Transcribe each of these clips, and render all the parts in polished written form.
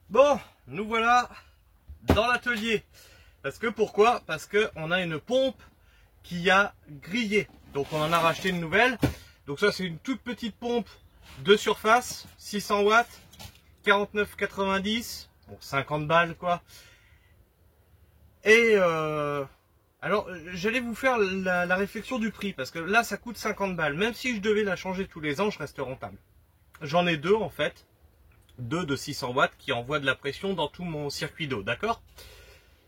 Bon, nous voilà dans l'atelier. Pourquoi? Parce qu'on a une pompe qui a grillé. Donc on en a racheté une nouvelle. Donc ça c'est une toute petite pompe de surface, 600 watts, 49,90, bon 50 balles quoi. Et alors j'allais vous faire la réflexion du prix, parce que là ça coûte 50 balles. Même si je devais la changer tous les ans, je reste rentable. J'en ai deux en fait. Deux de 600 watts qui envoient de la pression dans tout mon circuit d'eau, d'accord?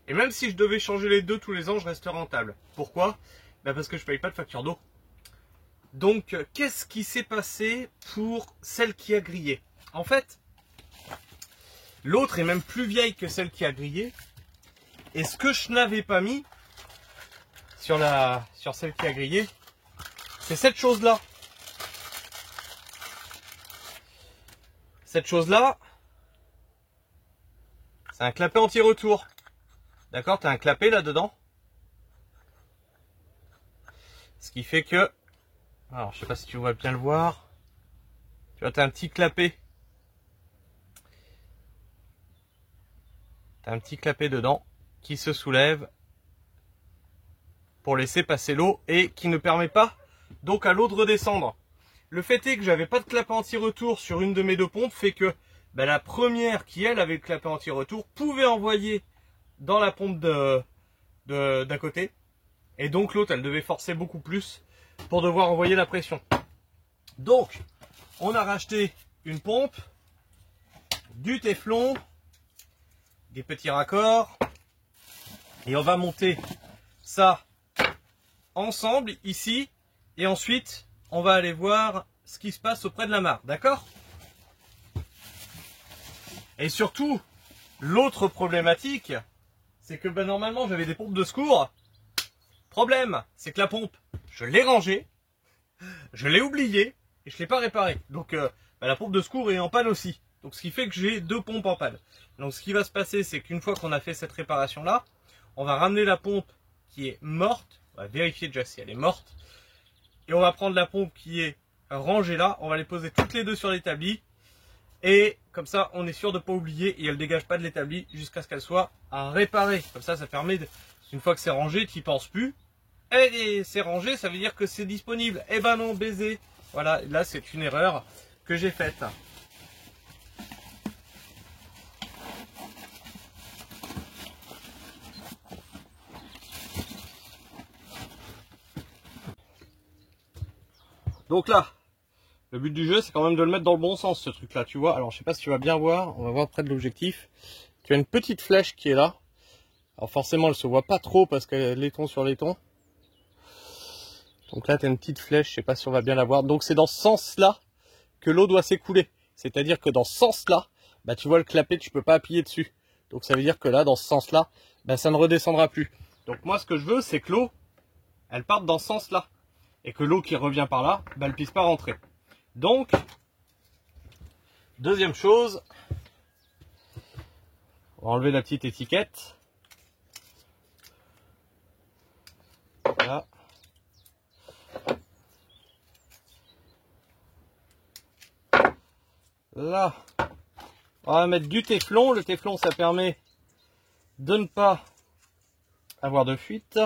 Et même si je devais changer les deux tous les ans, je reste rentable. Pourquoi? Parce que je paye pas de facture d'eau. Donc, qu'est-ce qui s'est passé pour celle qui a grillé? En fait, l'autre est même plus vieille que celle qui a grillé. Et ce que je n'avais pas mis sur celle qui a grillé, c'est cette chose-là. Cette chose-là, c'est un clapet anti-retour. D'accord, tu as un clapet là-dedans. Ce qui fait que, alors je sais pas si tu vois bien le voir, tu vois, tu as un petit clapet. Tu as un petit clapet dedans qui se soulève pour laisser passer l'eau et qui ne permet pas donc à l'eau de redescendre. Le fait est que j'avais pas de clapet anti-retour sur une de mes deux pompes, fait que la première qui elle avait le clapet anti-retour pouvait envoyer dans la pompe d'à côté, et donc l'autre elle devait forcer beaucoup plus pour devoir envoyer la pression. Donc on a racheté une pompe, du téflon, des petits raccords, et on va monter ça ensemble ici, et ensuite on va aller voir ce qui se passe auprès de la mare, d'accord? Et surtout, l'autre problématique, c'est que normalement j'avais des pompes de secours. Problème, c'est que la pompe, je l'ai rangée, je l'ai oubliée et je l'ai pas réparée. Donc la pompe de secours est en panne aussi. Donc ce qui fait que j'ai deux pompes en panne. Donc ce qui va se passer, c'est qu'une fois qu'on a fait cette réparation là, on va ramener la pompe qui est morte, on va vérifier déjà si elle est morte, et on va prendre la pompe qui est rangée là, on va les poser toutes les deux sur l'établi. Et comme ça, on est sûr de ne pas oublier et elle ne dégage pas de l'établi jusqu'à ce qu'elle soit à réparer. Comme ça, ça permet, une fois que c'est rangé, tu n'y penses plus. Et c'est rangé, ça veut dire que c'est disponible. Eh ben non, baiser. Voilà, là c'est une erreur que j'ai faite. Donc là, le but du jeu, c'est quand même de le mettre dans le bon sens, ce truc-là, tu vois. Alors, je sais pas si tu vas bien voir, on va voir près de l'objectif. Tu as une petite flèche qui est là. Alors forcément, elle se voit pas trop parce qu'elle est laiton sur laiton. Donc là, tu as une petite flèche, je sais pas si on va bien la voir. Donc c'est dans ce sens-là que l'eau doit s'écouler. C'est-à-dire que dans ce sens-là, tu vois le clapet, tu peux pas appuyer dessus. Donc ça veut dire que là, dans ce sens-là, ça ne redescendra plus. Donc moi, ce que je veux, c'est que l'eau, elle parte dans ce sens-là. Et que l'eau qui revient par là, elle puisse pas rentrer. Donc, deuxième chose, on va enlever la petite étiquette. Voilà. Là, on va mettre du téflon. Le téflon, ça permet de ne pas avoir de fuite.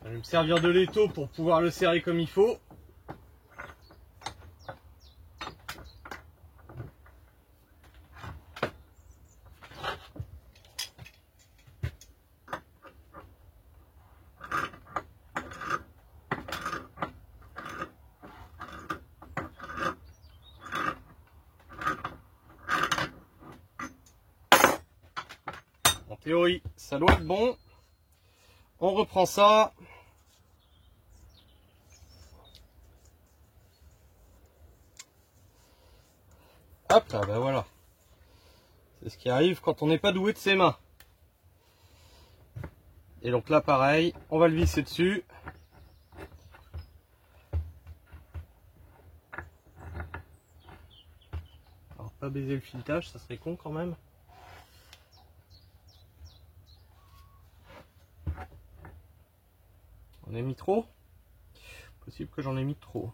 Je vais me servir de l'étau pour pouvoir le serrer comme il faut. En théorie, ça doit être bon. On reprend ça. Hop là, ben voilà. C'est ce qui arrive quand on n'est pas doué de ses mains. Et donc là, pareil, on va le visser dessus. Alors, pas baiser le filetage, ça serait con quand même. On a mis trop? Possible que j'en ai mis trop.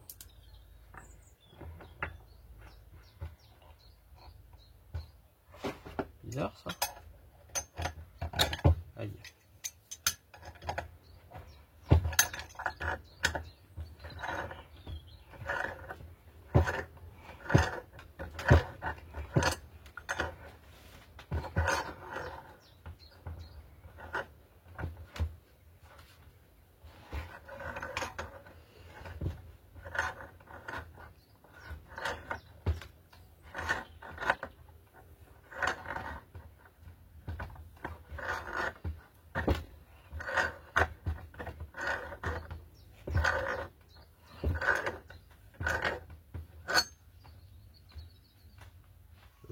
Bizarre ça. Aïe.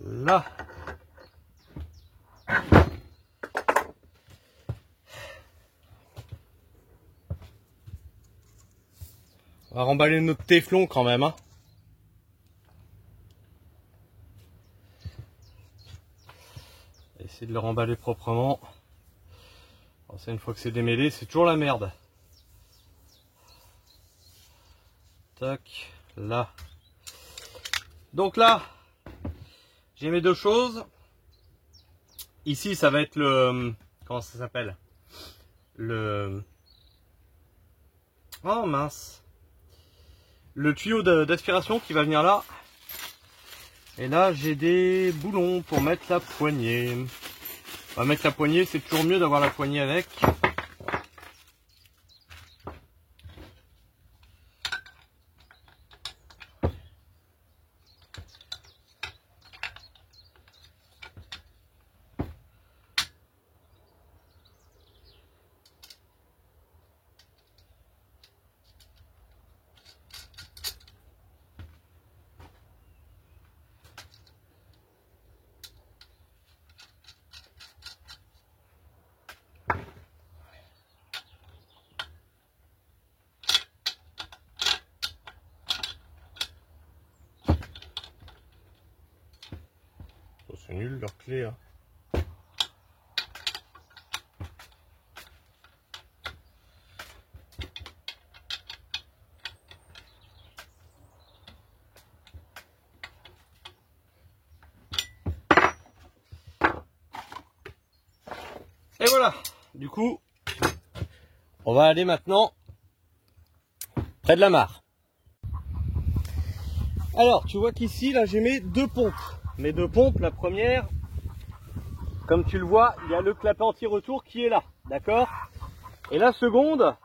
Là. On va remballer notre téflon quand même, hein. Essayer de le remballer proprement. Alors ça, une fois que c'est démêlé, c'est toujours la merde. Tac, là. Donc là, j'ai mes deux choses. Ici, ça va être le... Comment ça s'appelle? Le... Oh mince. Le tuyau d'aspiration qui va venir là. Et là, j'ai des boulons pour mettre la poignée. On va mettre la poignée, c'est toujours mieux d'avoir la poignée avec. C'est nul leur clé, hein. Et voilà, du coup, on va aller maintenant près de la mare. Alors, tu vois qu'ici, là, j'ai mes deux pompes. Mes deux pompes, la première, comme tu le vois, il y a le clapet anti-retour qui est là, d'accord? Et la seconde,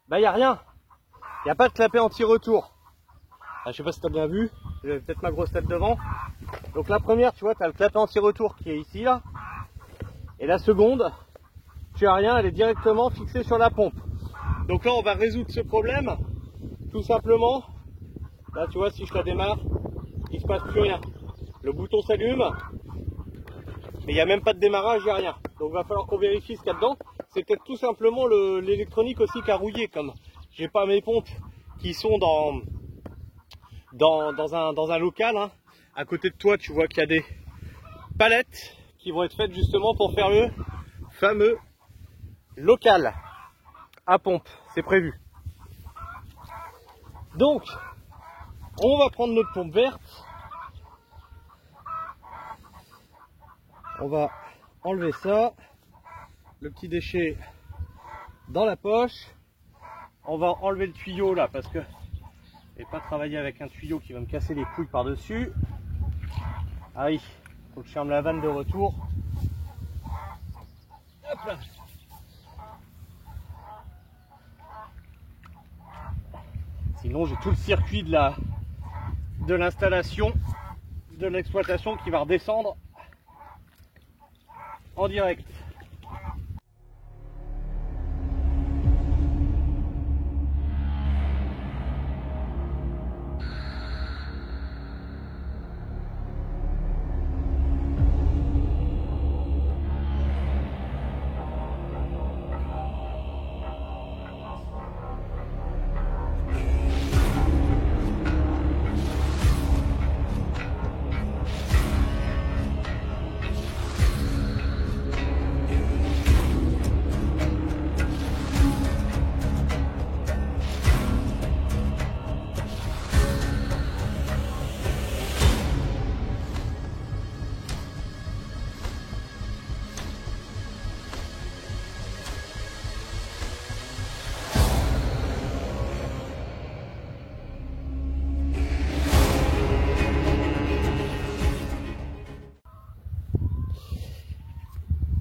bah il n'y a rien. Il n'y a pas de clapet anti-retour. Ah, je sais pas si tu as bien vu, j'ai peut-être ma grosse tête devant. Donc la première, tu vois, tu as le clapet anti-retour qui est ici, là. Et la seconde, tu as rien, elle est directement fixée sur la pompe. Donc là, on va résoudre ce problème, tout simplement. Là, tu vois, si je la démarre, il se passe plus rien. Le bouton s'allume, mais il n'y a même pas de démarrage, il n'y a rien. Donc il va falloir qu'on vérifie ce qu'il y a dedans. C'est peut-être tout simplement l'électronique aussi qui a rouillé, comme j'ai pas mes pompes qui sont dans un local, hein. À côté de toi, tu vois qu'il y a des palettes qui vont être faites justement pour faire le fameux local à pompe. C'est prévu. Donc, on va prendre notre pompe verte. On va enlever ça, le petit déchet dans la poche. On va enlever le tuyau là parce que je vais pas travailler avec un tuyau qui va me casser les couilles par dessus. Ah oui, faut que je ferme la vanne de retour. Hop là. Sinon j'ai tout le circuit de l'installation, de l'exploitation qui va redescendre en direct.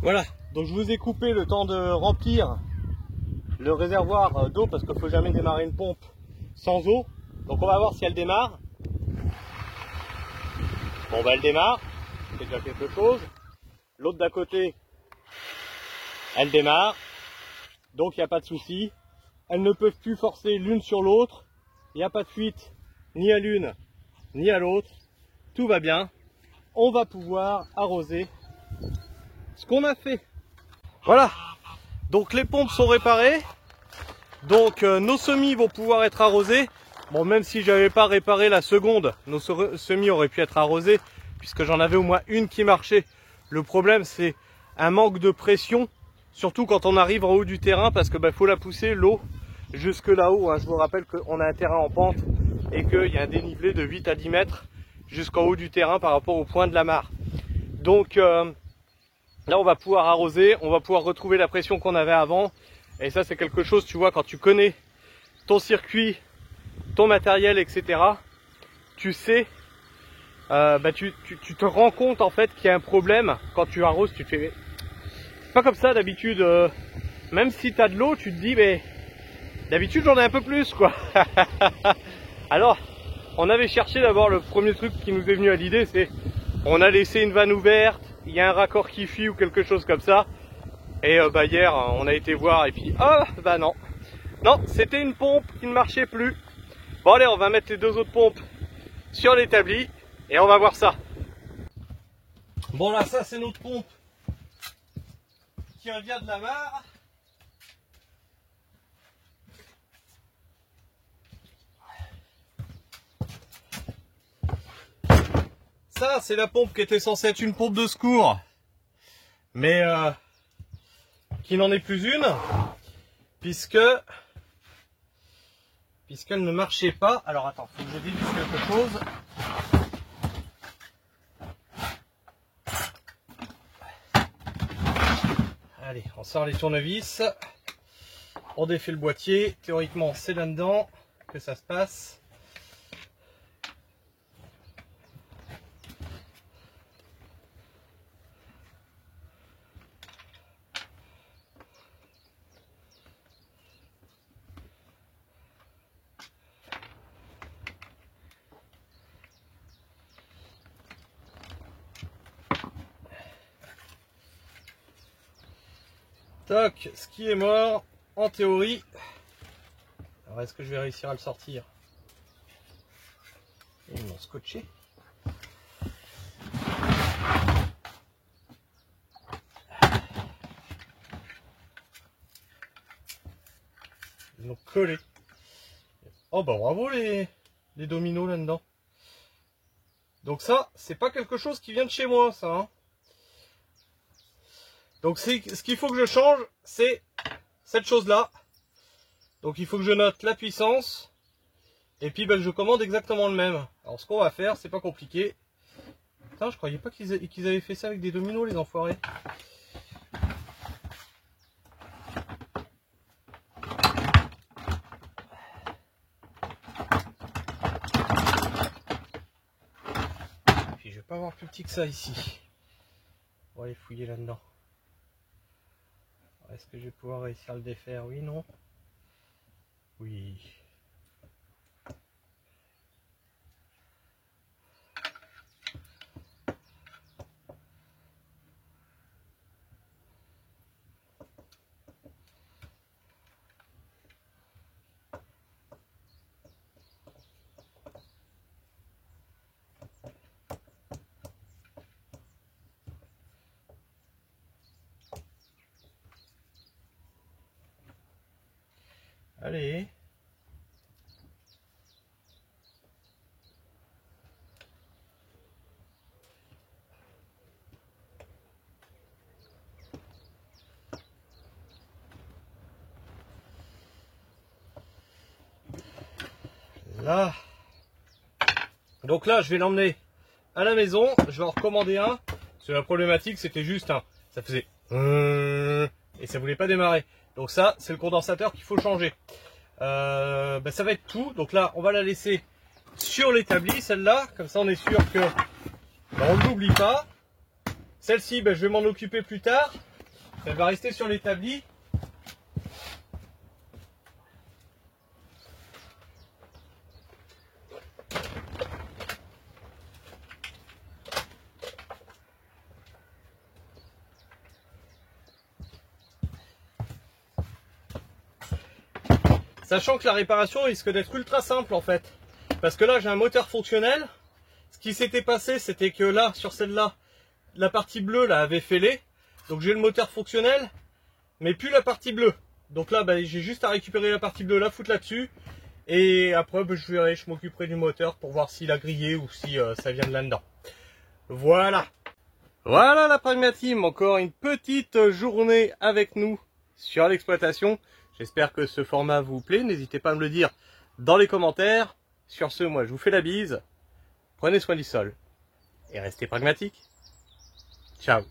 Voilà, donc je vous ai coupé le temps de remplir le réservoir d'eau parce qu'il ne faut jamais démarrer une pompe sans eau. Donc on va voir si elle démarre. Bon bah elle démarre, c'est déjà quelque chose. L'autre d'à côté, elle démarre, donc il n'y a pas de souci. Elles ne peuvent plus forcer l'une sur l'autre, il n'y a pas de fuite ni à l'une ni à l'autre. Tout va bien, on va pouvoir arroser ce qu'on a fait. Voilà, donc les pompes sont réparées, donc nos semis vont pouvoir être arrosés. Bon, même si j'avais pas réparé la seconde, nos semis auraient pu être arrosés puisque j'en avais au moins une qui marchait. Le problème c'est un manque de pression, surtout quand on arrive en haut du terrain parce que faut la pousser l'eau jusque là-haut. Je vous rappelle qu'on a un terrain en pente et qu'il y a un dénivelé de 8 à 10 mètres jusqu'en haut du terrain par rapport au point de la mare. Donc là on va pouvoir arroser, on va pouvoir retrouver la pression qu'on avait avant. Et ça c'est quelque chose, tu vois, quand tu connais ton circuit, ton matériel, etc. Tu sais, tu te rends compte en fait qu'il y a un problème quand tu arroses. Tu te fais, c'est pas comme ça d'habitude. Même si tu as de l'eau, tu te dis, mais d'habitude j'en ai un peu plus, quoi. Alors, on avait cherché d'abord, le premier truc qui nous est venu à l'idée, c'est on a laissé une vanne ouverte, il y a un raccord qui fuit ou quelque chose comme ça. Et hier, on a été voir et puis, non. Non, c'était une pompe qui ne marchait plus. Bon allez, on va mettre les deux autres pompes sur l'établi et on va voir ça. Bon là, ça c'est notre pompe qui revient de la mare. Ça c'est la pompe qui était censée être une pompe de secours, mais qui n'en est plus une, puisqu'elle ne marchait pas. Alors attends, faut que je dévisse quelque chose. Allez, on sort les tournevis, on défait le boîtier. Théoriquement c'est là-dedans que ça se passe. Toc, ce qui est mort, en théorie. Alors est-ce que je vais réussir à le sortir? Ils m'ont scotché. Ils m'ont collé. Oh bah bravo les dominos là-dedans. Donc ça, c'est pas quelque chose qui vient de chez moi, ça. Hein. Donc ce qu'il faut que je change, c'est cette chose-là. Donc il faut que je note la puissance. Et puis je commande exactement le même. Alors ce qu'on va faire, c'est pas compliqué. Putain, je croyais pas qu'ils avaient fait ça avec des dominos, les enfoirés. Puis je vais pas avoir plus petit que ça ici. On va aller fouiller là-dedans. Est-ce que je vais pouvoir réussir à le défaire? Oui, non? Oui. Allez. Là. Donc là, je vais l'emmener à la maison. Je vais en recommander un. Parce que la problématique, c'était juste un. Ça faisait et ça voulait pas démarrer. Donc ça, c'est le condensateur qu'il faut changer. Ça va être tout. Donc là, on va la laisser sur l'établi, celle-là. Comme ça, on est sûr que on ne l'oublie pas. Celle-ci, je vais m'en occuper plus tard. Elle va rester sur l'établi. Sachant que la réparation risque d'être ultra simple en fait. Parce que là j'ai un moteur fonctionnel. Ce qui s'était passé c'était que là sur celle-là, la partie bleue là avait fêlé. Donc j'ai le moteur fonctionnel, mais plus la partie bleue. Donc là j'ai juste à récupérer la partie bleue, la foutre là-dessus. Et après je verrai, je m'occuperai du moteur pour voir s'il a grillé ou si ça vient de là-dedans. Voilà. Voilà la Pragma Team, encore une petite journée avec nous sur l'exploitation. J'espère que ce format vous plaît, n'hésitez pas à me le dire dans les commentaires. Sur ce, moi je vous fais la bise, prenez soin du sol et restez pragmatiques. Ciao.